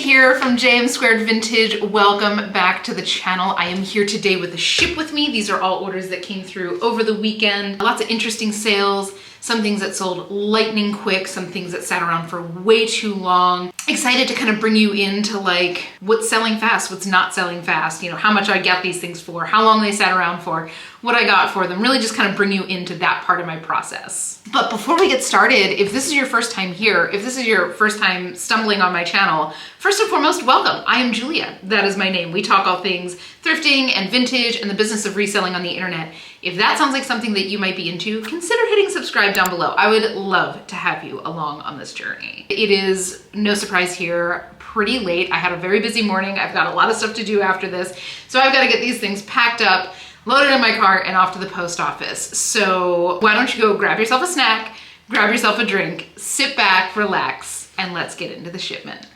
here from JM Squared Vintage. Welcome back to the channel. I am here today with the Ship With Me. These are all orders that came through over the weekend. Lots of interesting sales, some things that sold lightning quick, some things that sat around for way too long. Excited to kind of bring you into like what's selling fast, what's not selling fast, you know, how much I got these things for, how long they sat around for, what I got for them, really just kind of bring you into that part of my process. But before we get started, if this is your first time here, if this is your first time stumbling on my channel, first and foremost, welcome. I am Julia. That is my name. We talk all things thrifting and vintage and the business of reselling on the internet. If that sounds like something that you might be into, consider hitting subscribe down below. I would love to have you along on this journey. It is no surprise here, pretty late. I had a very busy morning. I've got a lot of stuff to do after this. So I've got to get these things packed up, loaded in my car, and off to the post office. So why don't you go grab yourself a snack, grab yourself a drink, sit back, relax, and let's get into the shipment.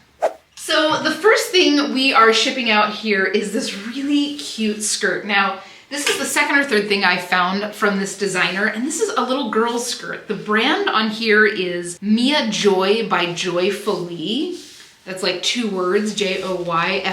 So the first thing we are shipping out here is this really cute skirt. Now, this is the second or third thing I found from this designer, and this is a little girl's skirt. The brand on here is Mia Joy by Joyfully. That's like two words, Joyfolie.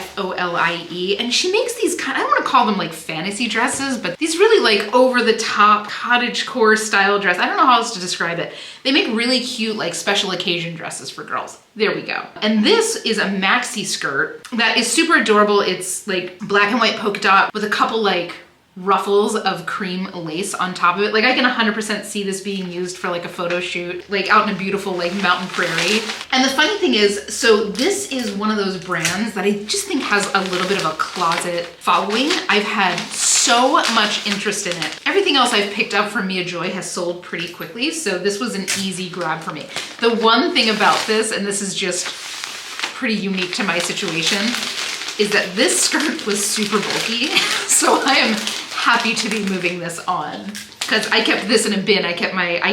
And she makes these kind of, I don't want to call them like fantasy dresses, but these really like over the top cottagecore style dress. I don't know how else to describe it. They make really cute like special occasion dresses for girls. There we go. And this is a maxi skirt that is super adorable. It's like black and white polka dot with a couple like ruffles of cream lace on top of it. Like I can 100% see this being used for like a photo shoot, like out in a beautiful like mountain prairie. And the funny thing is, so this is one of those brands that I just think has a little bit of a closet following. I've had so much interest in it. Everything else I've picked up from Mia Joy has sold pretty quickly, so this was an easy grab for me. The one thing about this, and this is just pretty unique to my situation, is that this skirt was super bulky. So I am happy to be moving this on because I kept this in a bin. I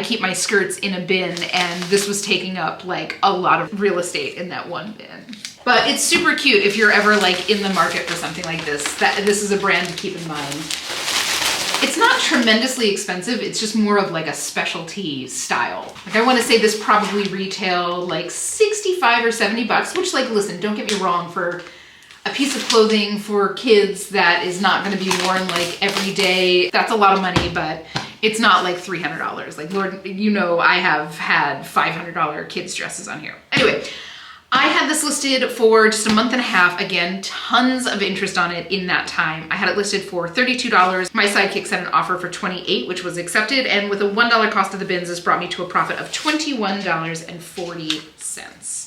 keep my skirts in a bin, and this was taking up like a lot of real estate in that one bin. But it's super cute if you're ever like in the market for something like this. This is a brand to keep in mind. It's not tremendously expensive. It's just more of like a specialty style. Like I want to say this probably retailed like 65 or 70 bucks, which like, listen, don't get me wrong, for a piece of clothing for kids that is not going to be worn like every day, that's a lot of money, but it's not like $300. Like, Lord, you know, I have had $500 kids dresses on here. Anyway, I had this listed for just a month and a half. Again, tons of interest on it in that time. I had it listed for $32. My sidekick sent an offer for $28, which was accepted. And with a $1 cost of the bins, this brought me to a profit of $21.40.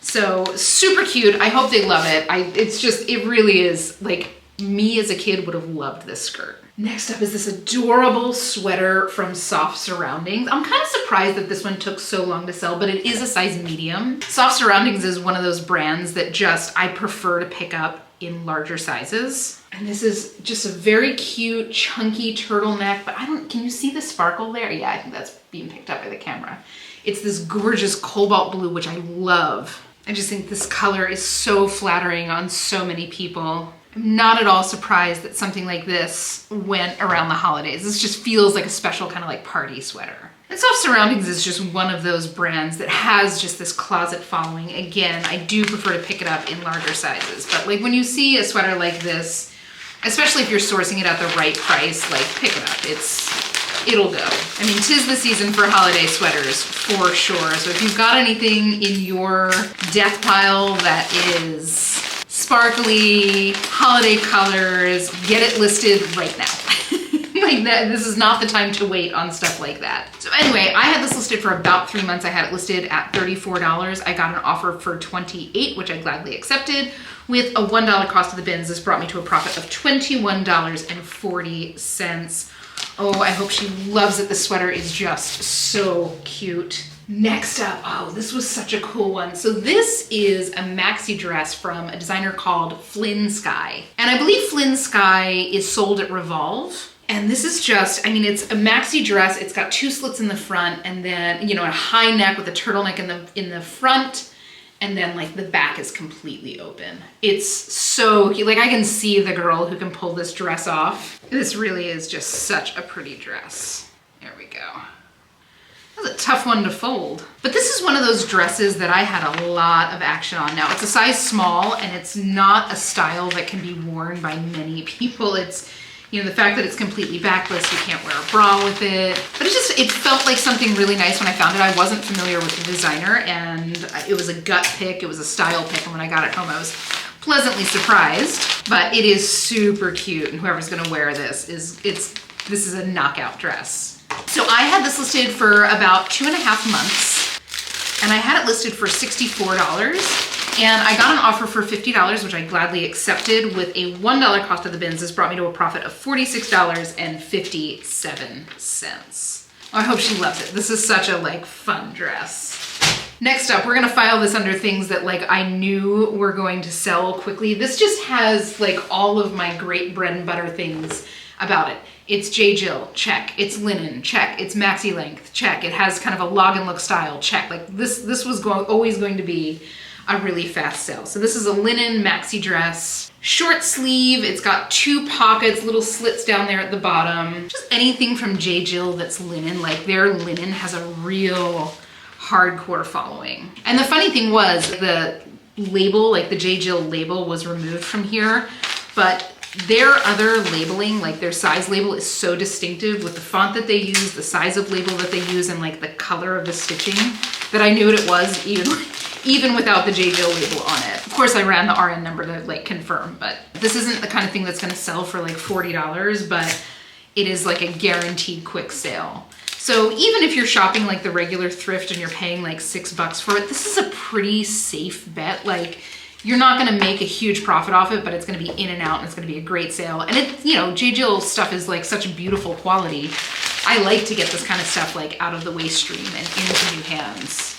So super cute. I hope they love it. It really is like, me as a kid would have loved this skirt. Next up is this adorable sweater from Soft Surroundings. I'm kind of surprised that this one took so long to sell, but it is a size medium. Soft Surroundings is one of those brands that I prefer to pick up in larger sizes. And this is just a very cute, chunky turtleneck, but can you see the sparkle there? Yeah, I think that's being picked up by the camera. It's this gorgeous cobalt blue, which I love. I just think this color is so flattering on so many people. I'm not at all surprised that something like this went around the holidays. This just feels like a special kind of like party sweater. And Soft Surroundings is just one of those brands that has just this closet following. Again, I do prefer to pick it up in larger sizes, but like when you see a sweater like this, especially if you're sourcing it at the right price, like pick it up. It'll go. I mean, 'tis the season for holiday sweaters for sure. So if you've got anything in your death pile that is sparkly, holiday colors, get it listed right now. Like that, this is not the time to wait on stuff like that. So anyway, I had this listed for about 3 months. I had it listed at $34. I got an offer for $28, which I gladly accepted. With a $1 cost of the bins, this brought me to a profit of $21.40. Oh, I hope she loves it. The sweater is just so cute. Next up, oh, this was such a cool one. So this is a maxi dress from a designer called Flynn Sky. And I believe Flynn Sky is sold at Revolve. And this is just, I mean, it's a maxi dress. It's got 2 slits in the front, and then, you know, a high neck with a turtleneck in the front. And then like the back is completely open. It's so cute. Like I can see the girl who can pull this dress off. This really is just such a pretty dress. There we go. That's a tough one to fold. But this is one of those dresses that I had a lot of action on. Now, it's a size small, and it's not a style that can be worn by many people. It's, you know, the fact that it's completely backless, you can't wear a bra with it. But it felt like something really nice when I found it. I wasn't familiar with the designer, and it was a gut pick. It was a style pick, and when I got it home, I was pleasantly surprised. But it is super cute, and whoever's gonna wear this this is a knockout dress. So I had this listed for about 2.5 months, and I had it listed for $64, and I got an offer for $50, which I gladly accepted. With a $1 cost of the bins, this brought me to a profit of $46.57. Oh, I hope she loves it. This is such a fun dress. Next up, we're gonna file this under things that I knew were going to sell quickly. This just has all of my great bread and butter things about it. It's J. Jill, check. It's linen, check. It's maxi length, check. It has kind of a log and look style, check. This was always going to be a really fast sale. So this is a linen maxi dress, short sleeve. It's got 2 pockets, little slits down there at the bottom. Just anything from J. Jill that's linen, their linen has a real hardcore following. And the funny thing was the label, the J. Jill label was removed from here, but their other labeling, their size label is so distinctive with the font that they use, the size of label that they use, and the color of the stitching that I knew what it was even without the J. Jill label on it. Of course, I ran the RN number to confirm, but this isn't the kind of thing that's gonna sell for $40, but it is a guaranteed quick sale. So even if you're shopping the regular thrift and you're paying $6 for it, this is a pretty safe bet. You're not gonna make a huge profit off it, but it's gonna be in and out, and it's gonna be a great sale. And J. Jill stuff is such a beautiful quality. I like to get this kind of stuff out of the waste stream and into new hands.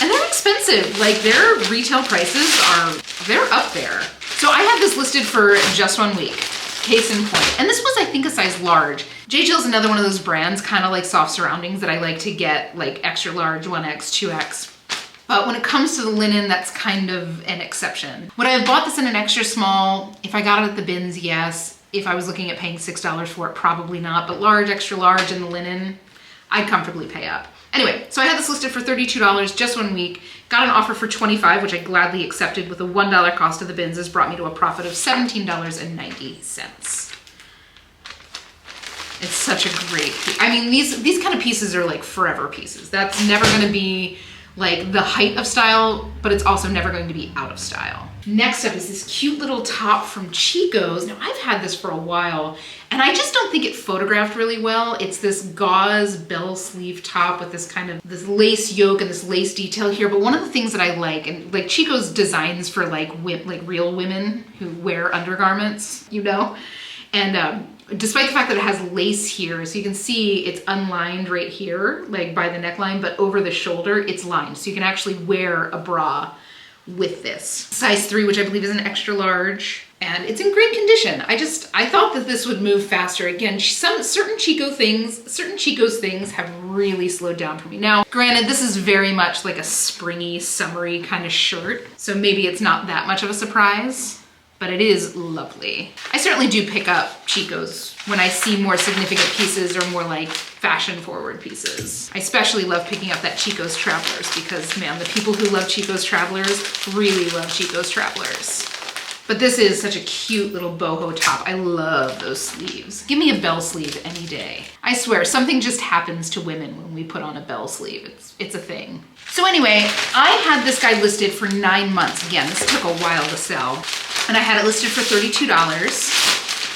And they're expensive. Their retail prices they're up there. So I had this listed for just 1 week, case in point. And this was, I think, a size large. J. Jill's another one of those brands, kind of like Soft Surroundings, that I like to get extra large, 1X, 2X. But when it comes to the linen, that's kind of an exception. Would I have bought this in an extra small? If I got it at the bins, yes. If I was looking at paying $6 for it, probably not. But large, extra large, and the linen, I'd comfortably pay up. Anyway, so I had this listed for $32, just 1 week. Got an offer for $25, which I gladly accepted with a $1 cost of the bins. This brought me to a profit of $17.90. It's such a great piece. I mean, these kind of pieces are forever pieces. That's never gonna be the height of style, but it's also never going to be out of style. Next up is this cute little top from Chico's. Now, I've had this for a while, and I just don't think it photographed really well. It's this gauze bell sleeve top with this this lace yoke and this lace detail here. But one of the things that I like, and Chico's designs for real women who wear undergarments, and despite the fact that it has lace here, so you can see it's unlined right here, by the neckline, but over the shoulder, it's lined. So you can actually wear a bra with this. Size 3, which I believe is an extra large, and it's in great condition. I thought that this would move faster. Again, certain Chico's things have really slowed down for me. Now, granted, this is very much a springy, summery kind of shirt, so maybe it's not that much of a surprise, but it is lovely. I certainly do pick up Chico's when I see more significant pieces or more fashion forward pieces. I especially love picking up that Chico's Travelers because, man, the people who love Chico's Travelers really love Chico's Travelers. But this is such a cute little boho top. I love those sleeves. Give me a bell sleeve any day. I swear, something just happens to women when we put on a bell sleeve. It's a thing. So anyway, I had this guy listed for 9 months. Again, this took a while to sell. And I had it listed for $32.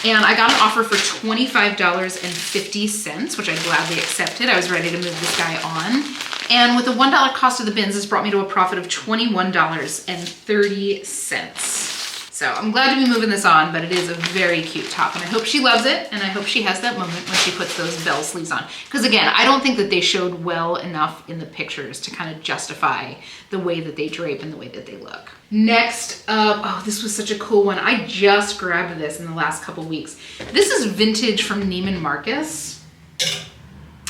And I got an offer for $25.50, which I gladly accepted. I was ready to move this guy on. And with a $1 cost of the bins, this brought me to a profit of $21.30. So I'm glad to be moving this on, but it is a very cute top, and I hope she loves it, and I hope she has that moment when she puts those bell sleeves on. Because again, I don't think that they showed well enough in the pictures to kind of justify the way that they drape and the way that they look. Next up, oh, this was such a cool one. I just grabbed this in the last couple weeks. This is vintage from Neiman Marcus.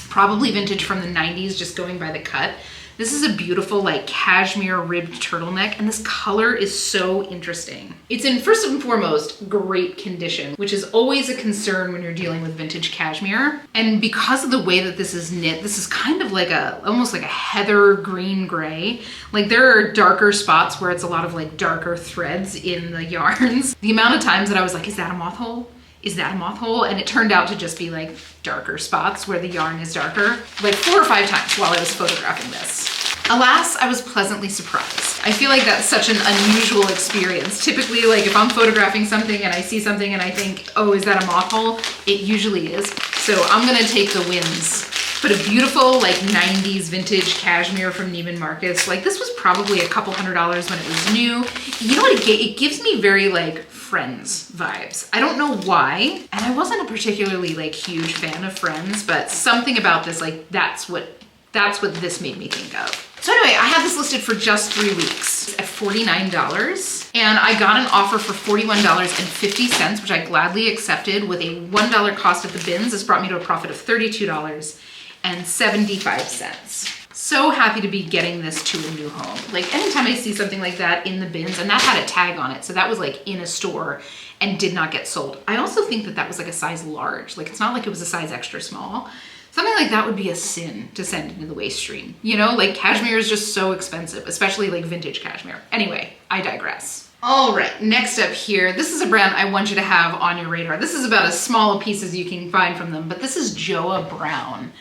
Probably vintage from the 90s, just going by the cut. This is a beautiful like cashmere ribbed turtleneck, and this color is so interesting. It's in, first and foremost, great condition, which is always a concern when you're dealing with vintage cashmere. And because of the way that this is knit, this is kind of like almost like a heather green gray. Like there are darker spots where it's a lot of like darker threads in the yarns. The amount of times that I was like, is that a moth hole? Is that a moth hole? And it turned out to just be like darker spots where the yarn is darker, like 4 or 5 times while I was photographing this. Alas, I was pleasantly surprised. I feel like that's such an unusual experience. Typically, like if I'm photographing something and I see something and I think, oh, is that a moth hole? It usually is. So I'm gonna take the wins. But a beautiful like 90s vintage cashmere from Neiman Marcus. Like this was probably a couple $100s when it was new. You know what it gives me? Very like Friends vibes. I don't know why. And I wasn't a particularly like huge fan of Friends, but something about this, like that's what this made me think of. So anyway, I had this listed for just 3 weeks at $49, and I got an offer for $41.50, which I gladly accepted with a $1 cost at the bins. This brought me to a profit of $32.75. So happy to be getting this to a new home. Like anytime I see something like that in the bins, and that had a tag on it, so that was like in a store and did not get sold. I also think that that was like a size large. Like it's not like it was a size extra small. Something like that would be a sin to send into the waste stream. You know, like cashmere is just so expensive, especially like vintage cashmere. Anyway, I digress. All right, next up here, this is a brand I want you to have on your radar. This is about as small a piece as you can find from them, but this is Joa Brown.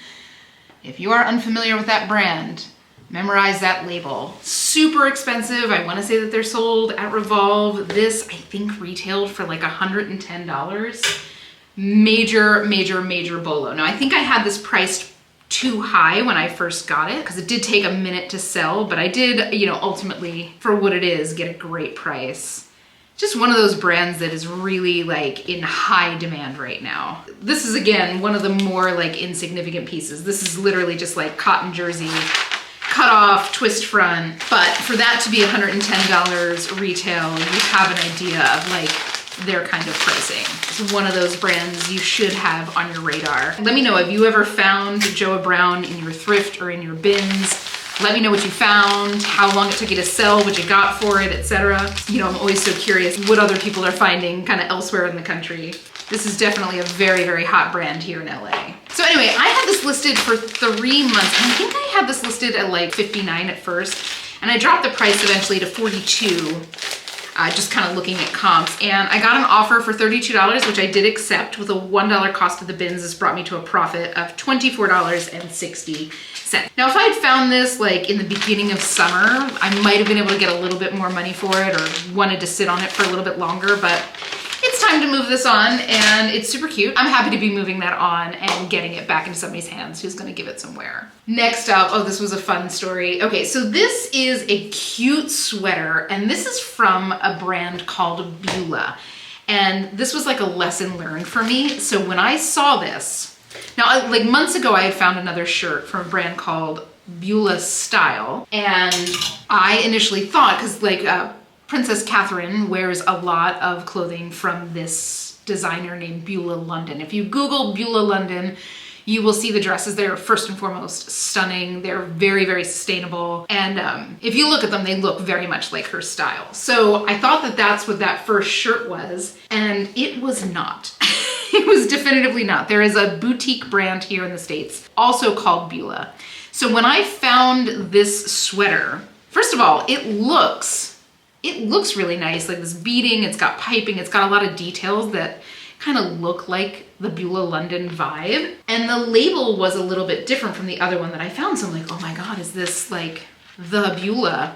If you are unfamiliar with that brand, memorize that label. Super expensive. I want to say that they're sold at Revolve. This, I think, retailed for like $110. Major, major, major bolo. Now, I think I had this priced too high when I first got it because it did take a minute to sell, but I did, you know, ultimately, for what it is, get a great price. Just one of those brands that is really like in high demand right now. This is, again, one of the more like insignificant pieces. This is literally just like cotton jersey, cut off, twist front. But for that to be $110 retail, you have an idea of like their kind of pricing. It's one of those brands you should have on your radar. Let me know, have you ever found Joa Brown in your thrift or in your bins? Let me know what you found, how long it took you to sell, what you got for it, etc. You know, I'm always so curious what other people are finding kind of elsewhere in the country. This is definitely a very, very hot brand here in LA. So anyway, I had this listed for 3 months, and I think I had this listed at like $59 at first, and I dropped the price eventually to $42. Just kind of looking at comps, and I got an offer for $32, which I did accept with a $1 cost of the bins. This brought me to a profit of $24.60. Now, if I had found this like in the beginning of summer, I might have been able to get a little bit more money for it or wanted to sit on it for a little bit longer, but it's time to move this on, and it's super cute. I'm happy to be moving that on and getting it back into somebody's hands who's gonna give it some wear. Next up, oh, this was a fun story. Okay, so this is a cute sweater, and this is from a brand called Beulah. And this was like a lesson learned for me. So when I saw this, now like months ago, I had found another shirt from a brand called Beulah Style. And I initially thought, cause like, Princess Catherine wears a lot of clothing from this designer named Beulah London. If you Google Beulah London, you will see the dresses. They're first and foremost stunning. They're very, very sustainable. And if you look at them, they look very much like her style. So I thought that that's what that first shirt was, and it was not. It was definitively not. There is a boutique brand here in the States, also called Beulah. So when I found this sweater, first of all, it looks really nice, like this beading, it's got piping, it's got a lot of details that kind of look like the Beulah London vibe. And the label was a little bit different from the other one that I found, so I'm like, oh my God, is this like the Beulah?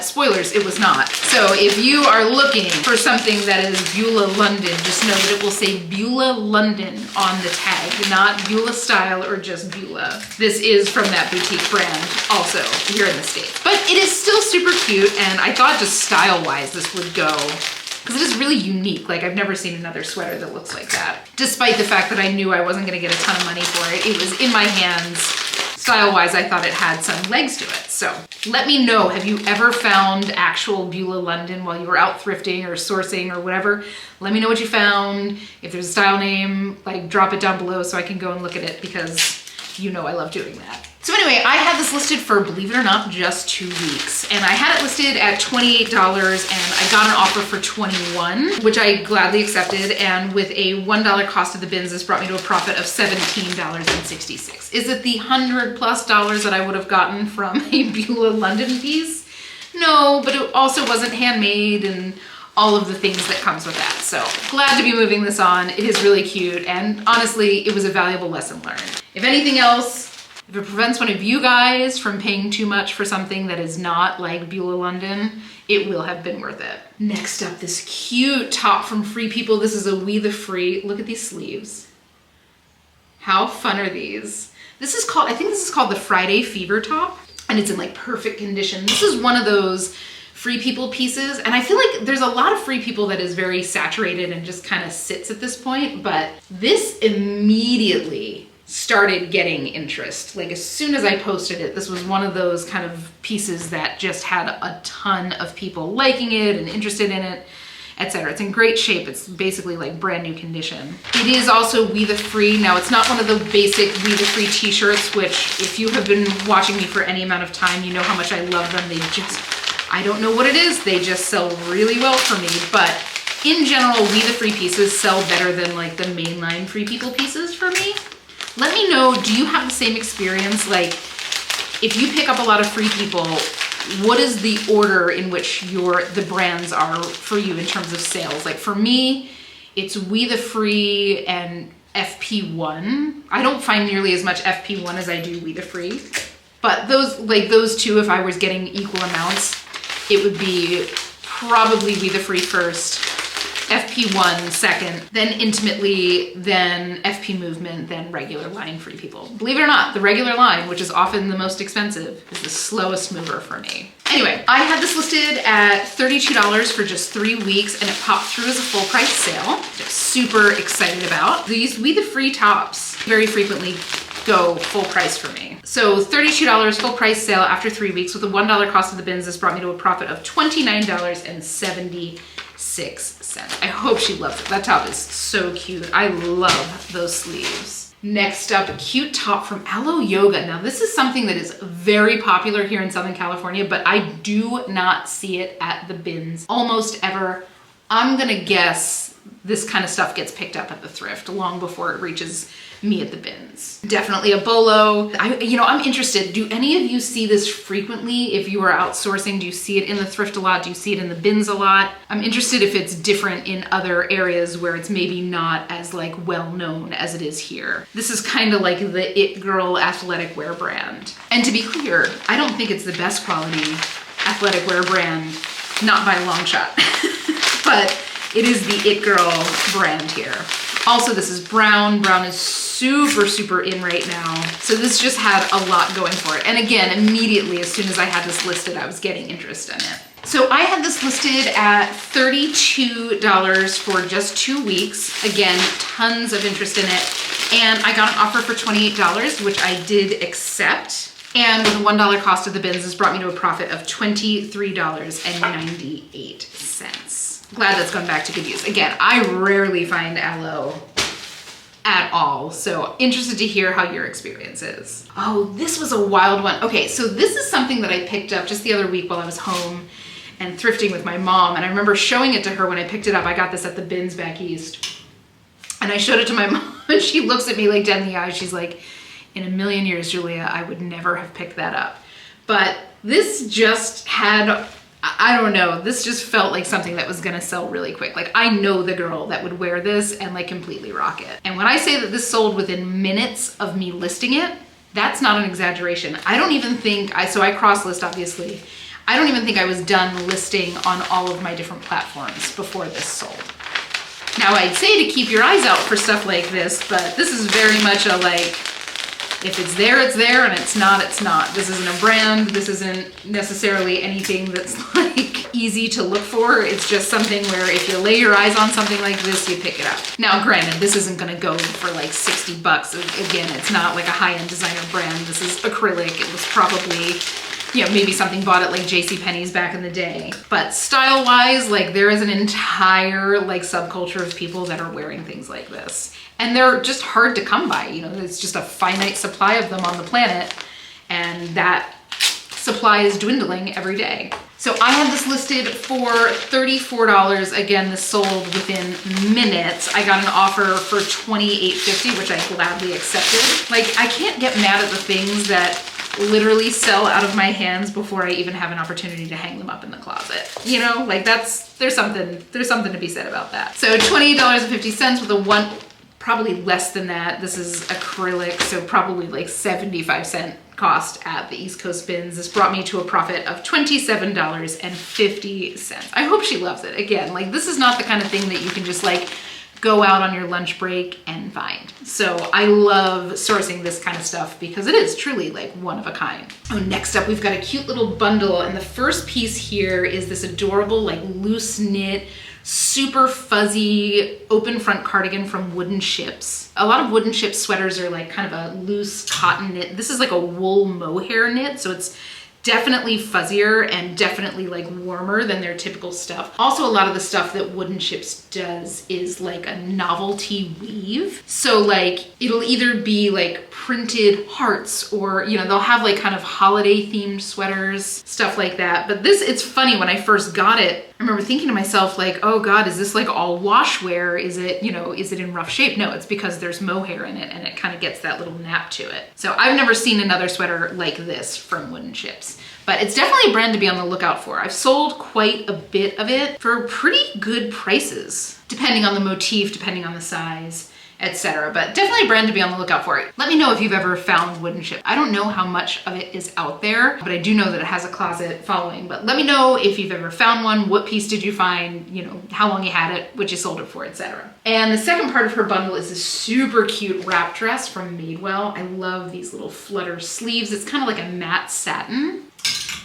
Spoilers, it was not. So if you are looking for something that is Beulah London, just know that it will say Beulah London on the tag, not Beulah Style or just Beulah. This is from that boutique brand also here in the States. But it is still super cute, and I thought just style-wise this would go, because it is really unique. Like I've never seen another sweater that looks like that. Despite the fact that I knew I wasn't gonna get a ton of money for it, it was in my hands. Style-wise, I thought it had some legs to it. So let me know, have you ever found actual Beulah London while you were out thrifting or sourcing or whatever? Let me know what you found. If there's a style name, like drop it down below so I can go and look at it, because You know I love doing that. So anyway, I had this listed for, believe it or not, just 2 weeks. And I had it listed at $28 and I got an offer for $21, which I gladly accepted. And with a $1 cost of the bins, this brought me to a profit of $17.66. Is it the $100+ that I would have gotten from a Beulah London piece? No, but it also wasn't handmade and all of the things that comes with that. So glad to be moving this on. It is really cute. And honestly, it was a valuable lesson learned. If anything else, if it prevents one of you guys from paying too much for something that is not like Beulah London, it will have been worth it. Next up, this cute top from Free People. This is a We the Free. Look at these sleeves. How fun are these? This is called, I think this is called the Friday Fever top, and it's in like perfect condition. This is one of those Free People pieces, and I feel like there's a lot of Free People that is very saturated and just kind of sits at this point, but this immediately started getting interest. Like as soon as I posted it, this was one of those kind of pieces that just had a ton of people liking it and interested in it, etc. It's in great shape. It's basically like brand new condition. It is also We the Free. Now it's not one of the basic We the Free t-shirts, which if you have been watching me for any amount of time, you know how much I love them. They just, I don't know what it is. They just sell really well for me. But in general, We the Free pieces sell better than like the mainline Free People pieces for me. Let me know, do you have the same experience? Like, if you pick up a lot of Free People, what is the order in which the brands are for you in terms of sales? Like for me, it's We the Free and FP1. I don't find nearly as much FP1 as I do We the Free, but those two, if I was getting equal amounts, it would be probably We the Free first, FP1 second, then Intimately, then FP Movement, then regular line Free People. Believe it or not, the regular line, which is often the most expensive, is the slowest mover for me. Anyway, I had this listed at $32 for just 3 weeks and it popped through as a full price sale, which I'm super excited about. These We the Free tops very frequently go full price for me. So $32 full price sale after 3 weeks with a $1 cost of the bins. This brought me to a profit of $29.76. I hope she loves it. That top is so cute. I love those sleeves. Next up, a cute top from Aloe Yoga. Now this is something that is very popular here in Southern California, but I do not see it at the bins almost ever. I'm gonna guess this kind of stuff gets picked up at the thrift long before it reaches me at the bins. Definitely a bolo. I'm interested. Do any of you see this frequently? If you are outsourcing, do you see it in the thrift a lot? Do you see it in the bins a lot? I'm interested if it's different in other areas where it's maybe not as like well known as it is here. This is kind of like the It Girl athletic wear brand. And to be clear, I don't think it's the best quality athletic wear brand, not by a long shot, but it is the It Girl brand here. Also, this is brown. Brown is super, super in right now. So this just had a lot going for it. And again, immediately, as soon as I had this listed, I was getting interest in it. So I had this listed at $32 for just 2 weeks. Again, tons of interest in it. And I got an offer for $28, which I did accept. And with a $1 cost of the bins, this brought me to a profit of $23.98. Glad that's gone back to good use. Again, I rarely find aloe at all, so interested to hear how your experience is. Oh, this was a wild one. Okay, so this is something that I picked up just the other week while I was home and thrifting with my mom, and I remember showing it to her when I picked it up. I got this at the bins back east, and I showed it to my mom, and she looks at me like dead in the eyes. She's like, in a million years, Julia, I would never have picked that up. But this just had, I don't know, this just felt like something that was gonna sell really quick. Like I know the girl that would wear this and like completely rock it. And when I say that this sold within minutes of me listing it, that's not an exaggeration. I don't even think, so I cross-list obviously. I don't even think I was done listing on all of my different platforms before this sold. Now I'd say to keep your eyes out for stuff like this, but this is very much a like, if it's there, and it's not, it's not. This isn't a brand. This isn't necessarily anything that's like easy to look for. It's just something where if you lay your eyes on something like this, you pick it up. Now, granted, this isn't gonna go for like 60 bucks. Again, it's not like a high-end designer brand. This is acrylic. It was probably you know, maybe something bought at like JCPenney's back in the day. But style-wise, like there is an entire like subculture of people that are wearing things like this. And they're just hard to come by, you know, it's just a finite supply of them on the planet. And that supply is dwindling every day. So I have this listed for $34. Again, this sold within minutes. I got an offer for $28.50, which I gladly accepted. Like, I can't get mad at the things that literally sell out of my hands before I even have an opportunity to hang them up in the closet. You know, like there's something to be said about that. So $28.50 with a probably less than that. This is acrylic, so probably like 75-cent cost at the East Coast bins. This brought me to a profit of $27.50. I hope she loves it. Again, like this is not the kind of thing that you can just like go out on your lunch break and find. So I love sourcing this kind of stuff because it is truly like one of a kind. Oh, next up, we've got a cute little bundle. And the first piece here is this adorable, like loose knit, super fuzzy open front cardigan from Wooden Ships. A lot of Wooden Ships sweaters are like kind of a loose cotton knit. This is like a wool mohair knit, so it's definitely fuzzier and definitely like warmer than their typical stuff. Also, a lot of the stuff that Wooden Ships does is like a novelty weave. So like it'll either be like printed hearts or, you know, they'll have like kind of holiday themed sweaters, stuff like that. But this, it's funny, when I first got it, I remember thinking to myself like, oh God, is this like all wash wear? Is it, you know, is it in rough shape? No, it's because there's mohair in it and it kind of gets that little nap to it. So I've never seen another sweater like this from Wooden Ships, but it's definitely a brand to be on the lookout for. I've sold quite a bit of it for pretty good prices, depending on the motif, depending on the size, etc. But definitely a brand to be on the lookout for. Let me know if you've ever found Wooden Ship. I don't know how much of it is out there, but I do know that it has a closet following. But let me know if you've ever found one, what piece did you find, you know, how long you had it, what you sold it for, etc. And the second part of her bundle is this super cute wrap dress from Madewell. I love these little flutter sleeves. It's kind of like a matte satin.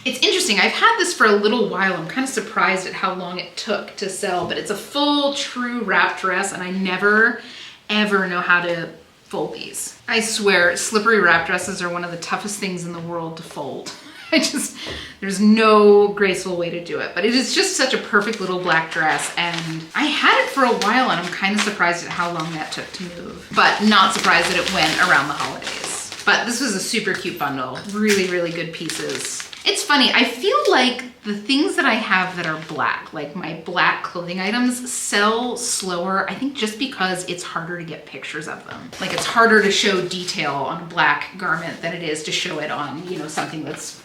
It's interesting, I've had this for a little while. I'm kind of surprised at how long it took to sell, but it's a full true wrap dress and I never ever know how to fold these. I swear, slippery wrap dresses are one of the toughest things in the world to fold. There's no graceful way to do it, but it is just such a perfect little black dress and I had it for a while and I'm kind of surprised at how long that took to move, but not surprised that it went around the holidays. But this was a super cute bundle, really, really good pieces. It's funny, I feel like the things that I have that are black, like my black clothing items, sell slower, I think just because it's harder to get pictures of them. Like it's harder to show detail on a black garment than it is to show it on, you know, something that's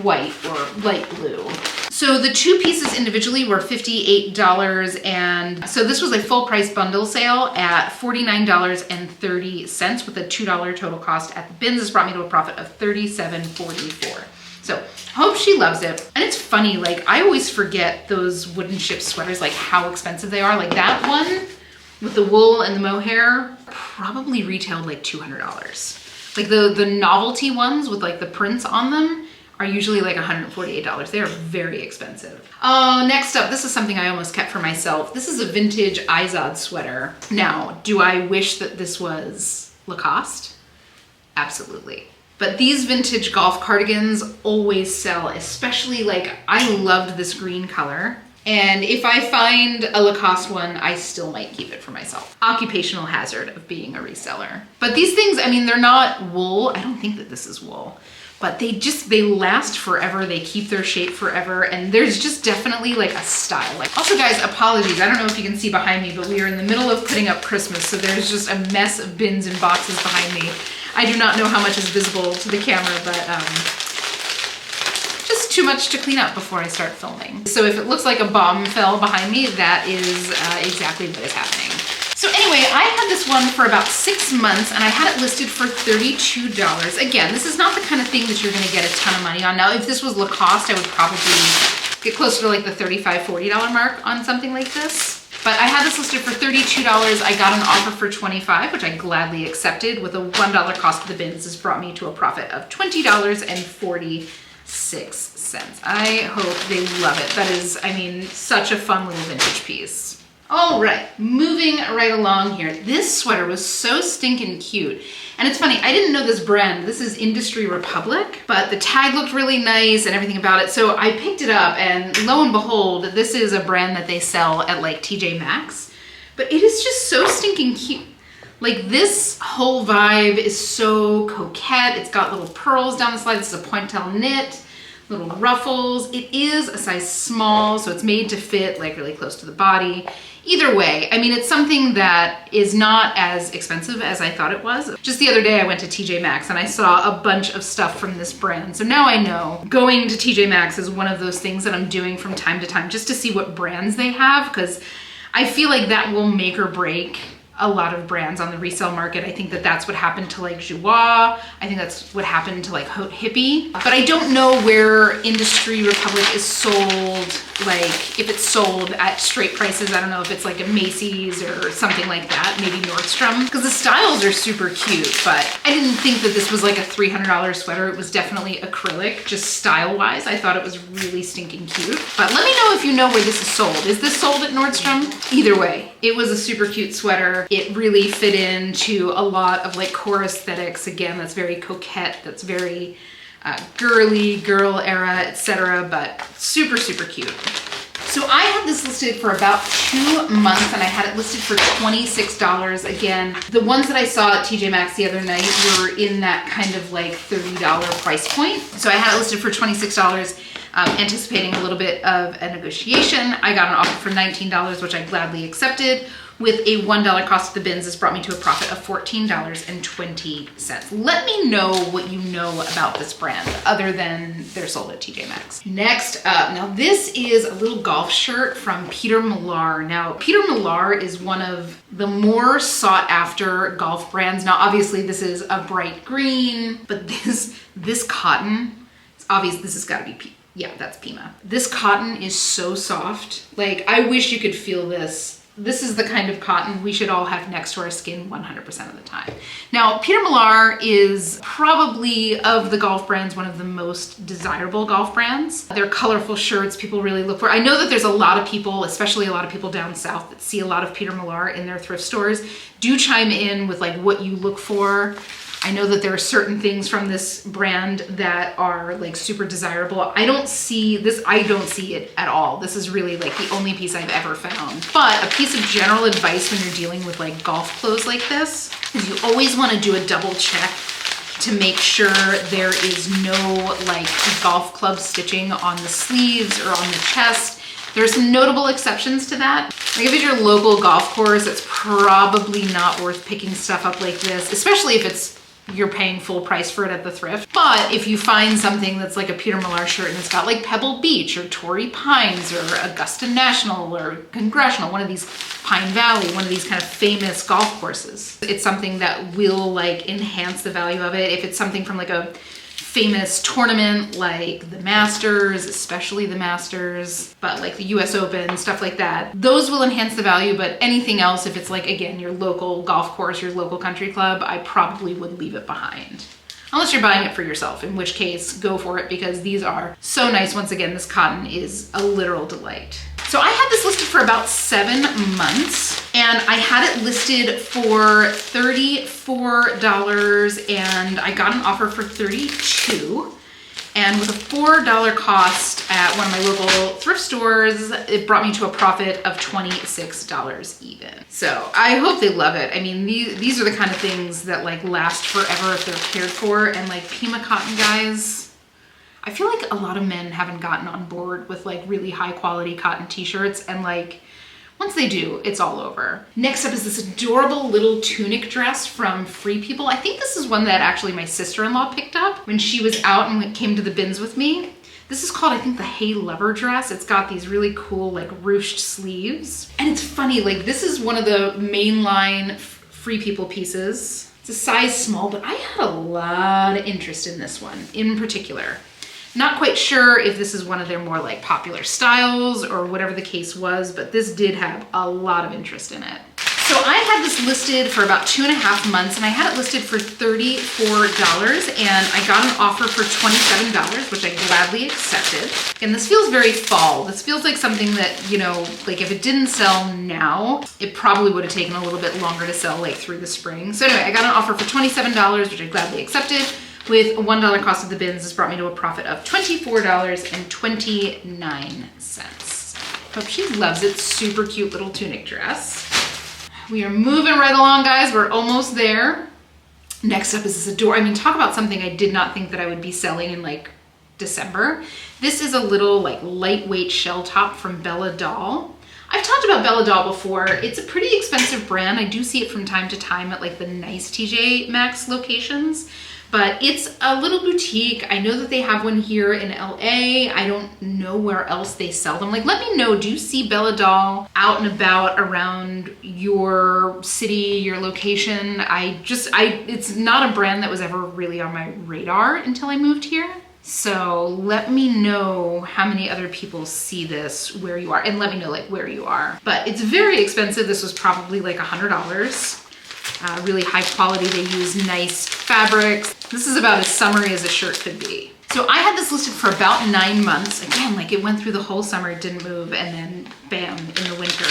white or light blue. So the two pieces individually were $58, and so this was a full price bundle sale at $49.30 with a $2 total cost at the bins. This brought me to a profit of $37.44. So hope she loves it. And it's funny, like I always forget those Wooden Ship sweaters, like how expensive they are. Like that one with the wool and the mohair probably retailed like $200. Like the novelty ones with like the prints on them are usually like $148. They are very expensive. Oh, next up, this is something I almost kept for myself. This is a vintage Izod sweater. Now, do I wish that this was Lacoste? Absolutely. But these vintage golf cardigans always sell, especially like, I loved this green color. And if I find a Lacoste one, I still might keep it for myself. Occupational hazard of being a reseller. But these things, I mean, they're not wool. I don't think that this is wool, but they last forever. They keep their shape forever. And there's just definitely like a style. Like, also guys, apologies. I don't know if you can see behind me, but we are in the middle of putting up Christmas. So there's just a mess of bins and boxes behind me. I do not know how much is visible to the camera, but just too much to clean up before I start filming. So if it looks like a bomb fell behind me, that is exactly what is happening. So anyway, I had this one for about 6 months and I had it listed for $32. Again, this is not the kind of thing that you're gonna get a ton of money on. Now, if this was Lacoste, I would probably get closer to like the $35, $40 mark on something like this. But I had this listed for $32. I got an offer for $25, which I gladly accepted. With a $1 cost of the bins, this brought me to a profit of $20.46. I hope they love it. That is, I mean, such a fun little vintage piece. All right, moving right along here. This sweater was so stinking cute. And it's funny, I didn't know this brand. This is Industry Republic, but the tag looked really nice and everything about it. So I picked it up and lo and behold, this is a brand that they sell at like TJ Maxx. But it is just so stinking cute. Like this whole vibe is so coquette. It's got little pearls down the side. This is a pointelle knit, little ruffles. It is a size small, so it's made to fit like really close to the body. Either way, I mean, it's something that is not as expensive as I thought it was. Just the other day I went to TJ Maxx and I saw a bunch of stuff from this brand. So now I know going to TJ Maxx is one of those things that I'm doing from time to time just to see what brands they have, because I feel like that will make or break a lot of brands on the resale market. I think that that's what happened to like Joie. I think that's what happened to like Haute Hippie. But I don't know where Industry Republic is sold, like if it's sold at straight prices. I don't know if it's like a Macy's or something like that, maybe Nordstrom, because the styles are super cute, but I didn't think that this was like a $300 sweater. It was definitely acrylic, just style-wise. I thought it was really stinking cute. But let me know if you know where this is sold. Is this sold at Nordstrom? Either way, it was a super cute sweater. It really fit into a lot of like core aesthetics. Again, that's very coquette, that's very girly, girl era, etc. But super, super cute. So I had this listed for about 2 months and I had it listed for $26. Again, the ones that I saw at TJ Maxx the other night were in that kind of like $30 price point. So I had it listed for $26. Anticipating a little bit of a negotiation. I got an offer for $19, which I gladly accepted. With a $1 cost of the bins, this brought me to a profit of $14.20. Let me know what you know about this brand other than they're sold at TJ Maxx. Next up, now this is a little golf shirt from Peter Millar. Now, Peter Millar is one of the more sought after golf brands. Now, obviously this is a bright green, but this cotton, it's obvious this has got to be yeah, that's Pima. This cotton is so soft. Like, I wish you could feel this. This is the kind of cotton we should all have next to our skin 100% of the time. Now, Peter Millar is probably, of the golf brands, one of the most desirable golf brands. They're colorful shirts people really look for. I know that there's a lot of people, especially a lot of people down south, that see a lot of Peter Millar in their thrift stores. Do chime in with like what you look for. I know that there are certain things from this brand that are like super desirable. I don't see it at all. This is really like the only piece I've ever found. But a piece of general advice when you're dealing with like golf clothes like this is you always want to do a double check to make sure there is no like golf club stitching on the sleeves or on the chest. There's some notable exceptions to that. Like if it's your local golf course, it's probably not worth picking stuff up like this, especially if you're paying full price for it at the thrift. But if you find something that's like a Peter Millar shirt and it's got like Pebble Beach or Torrey Pines or Augusta National or Congressional, one of these, Pine Valley, one of these kind of famous golf courses, it's something that will like enhance the value of it. If it's something from like a famous tournament like the Masters, especially the Masters, but like the US Open, stuff like that, those will enhance the value. But anything else, if it's like, again, your local golf course, your local country club, I probably would leave it behind. Unless you're buying it for yourself, in which case go for it, because these are so nice. Once again, this cotton is a literal delight. So I had this listed for about 7 months and I had it listed for $34 and I got an offer for $32. And with a $4 cost at one of my local thrift stores, it brought me to a profit of $26 even. So I hope they love it. I mean, these are the kind of things that like last forever if they're cared for. And like Pima cotton, guys, I feel like a lot of men haven't gotten on board with like really high quality cotton t-shirts, and like once they do, it's all over. Next up is this adorable little tunic dress from Free People. I think this is one that actually my sister-in-law picked up when she was out and came to the bins with me. This is called, I think, the Hey Lover dress. It's got these really cool like ruched sleeves. And it's funny, like this is one of the mainline Free People pieces. It's a size small, but I had a lot of interest in this one in particular. Not quite sure if this is one of their more like popular styles or whatever the case was, but this did have a lot of interest in it. So I had this listed for about 2.5 months, and I had it listed for $34, and I got an offer for $27, which I gladly accepted. And this feels very fall. This feels like something that, you know, like if it didn't sell now, it probably would have taken a little bit longer to sell like through the spring. So anyway, I got an offer for $27, which I gladly accepted. With a $1 cost of the bins, this brought me to a profit of $24.29. Hope she loves it. Super cute little tunic dress. We are moving right along, guys. We're almost there. Next up is this adorable, I mean, talk about something I did not think that I would be selling in like December. This is a little like lightweight shell top from Bella Doll. I've talked about Bella Doll before. It's a pretty expensive brand. I do see it from time to time at like the nice TJ Maxx locations. But it's a little boutique. I know that they have one here in LA. I don't know where else they sell them. Like, let me know, do you see Bella Doll out and about around your city, your location? It's not a brand that was ever really on my radar until I moved here. So let me know how many other people see this where you are, and let me know like where you are. But it's very expensive. This was probably like $100. Really high quality. They use nice fabrics. This is about as summery as a shirt could be. So I had this listed for about 9 months. Again, like it went through the whole summer, it didn't move, and then bam, in the winter.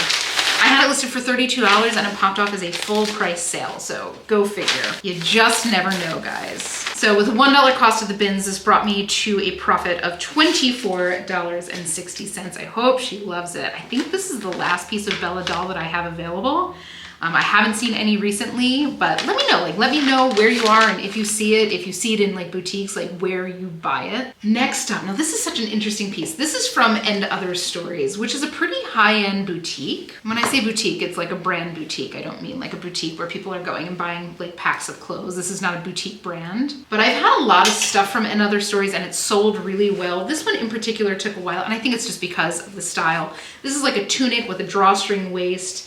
I had it listed for $32 and it popped off as a full price sale. So go figure. You just never know, guys. So with a $1 cost of the bins, this brought me to a profit of $24.60. I hope she loves it. I think this is the last piece of Bella Doll that I have available. I haven't seen any recently, but let me know where you are and if you see it in like boutiques, like where you buy it. Next up, now this is such an interesting piece. This is from And Other Stories, which is a pretty high-end boutique. When I say boutique, it's like a brand boutique. I don't mean like a boutique where people are going and buying like packs of clothes. This is not a boutique brand, but I've had a lot of stuff from And Other Stories and it's sold really well. This one in particular took a while, and I think it's just because of the style. This is like a tunic with a drawstring waist.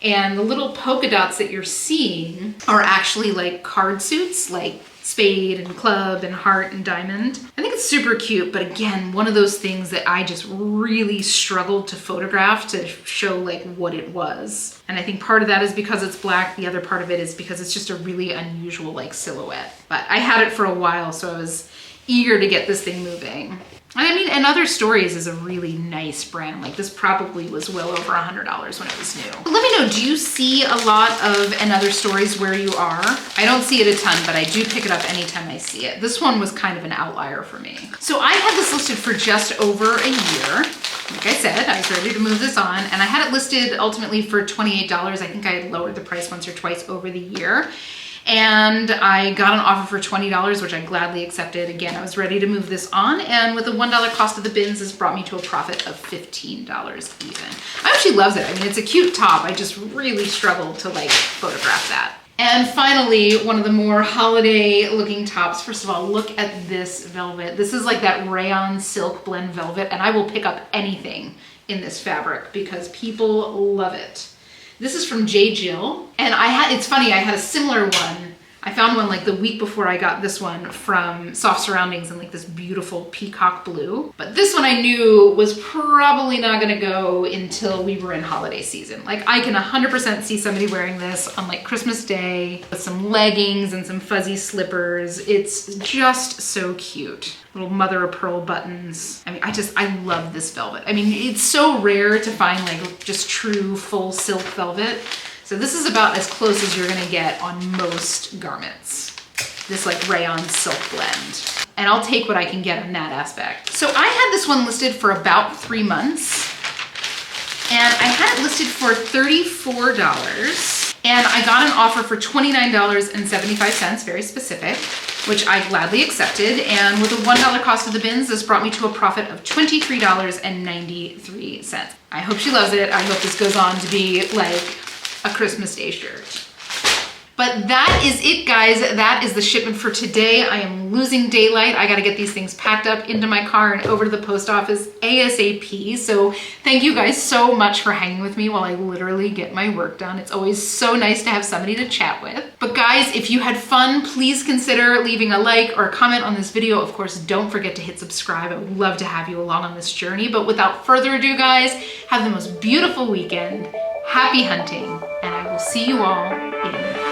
And the little polka dots that you're seeing are actually like card suits, like spade and club and heart and diamond. I think it's super cute, but again, one of those things that I just really struggled to photograph to show like what it was. And I think part of that is because it's black. The other part of it is because it's just a really unusual like silhouette. But I had it for a while, so I was eager to get this thing moving. And I mean, And Other Stories is a really nice brand. Like this probably was well over $100 when it was new. Let me know, do you see a lot of And Other Stories where you are? I don't see it a ton, but I do pick it up anytime I see it. This one was kind of an outlier for me. So I had this listed for just over a year. Like I said, I was ready to move this on, and I had it listed ultimately for $28. I think I had lowered the price once or twice over the year. And I got an offer for $20, which I gladly accepted. Again, I was ready to move this on, and with a $1 cost of the bins, this brought me to a profit of $15 even. I hope she loves it. I mean, it's a cute top. I just really struggled to like photograph that. And finally, one of the more holiday looking tops. First of all, look at this velvet. This is like that rayon silk blend velvet, and I will pick up anything in this fabric because people love it. This is from J. Jill, and it's funny, I had a similar one. I found one like the week before I got this one from Soft Surroundings in like this beautiful peacock blue. But this one I knew was probably not gonna go until we were in holiday season. Like I can 100% see somebody wearing this on like Christmas Day with some leggings and some fuzzy slippers. It's just so cute. Little mother of pearl buttons. I mean, I love this velvet. I mean, it's so rare to find like just true full silk velvet. So this is about as close as you're gonna get on most garments. This like rayon silk blend. And I'll take what I can get on that aspect. So I had this one listed for about 3 months. And I had it listed for $34. And I got an offer for $29.75, very specific, which I gladly accepted. And with a $1 cost of the bins, this brought me to a profit of $23.93. I hope she loves it. I hope this goes on to be like a Christmas Day shirt. But that is it, guys. That is the shipment for today. I am losing daylight. I gotta get these things packed up into my car and over to the post office ASAP. So thank you guys so much for hanging with me while I literally get my work done. It's always so nice to have somebody to chat with. But guys, if you had fun, please consider leaving a like or a comment on this video. Of course, don't forget to hit subscribe. I would love to have you along on this journey. But without further ado, guys, have the most beautiful weekend. Happy hunting, and I will see you all in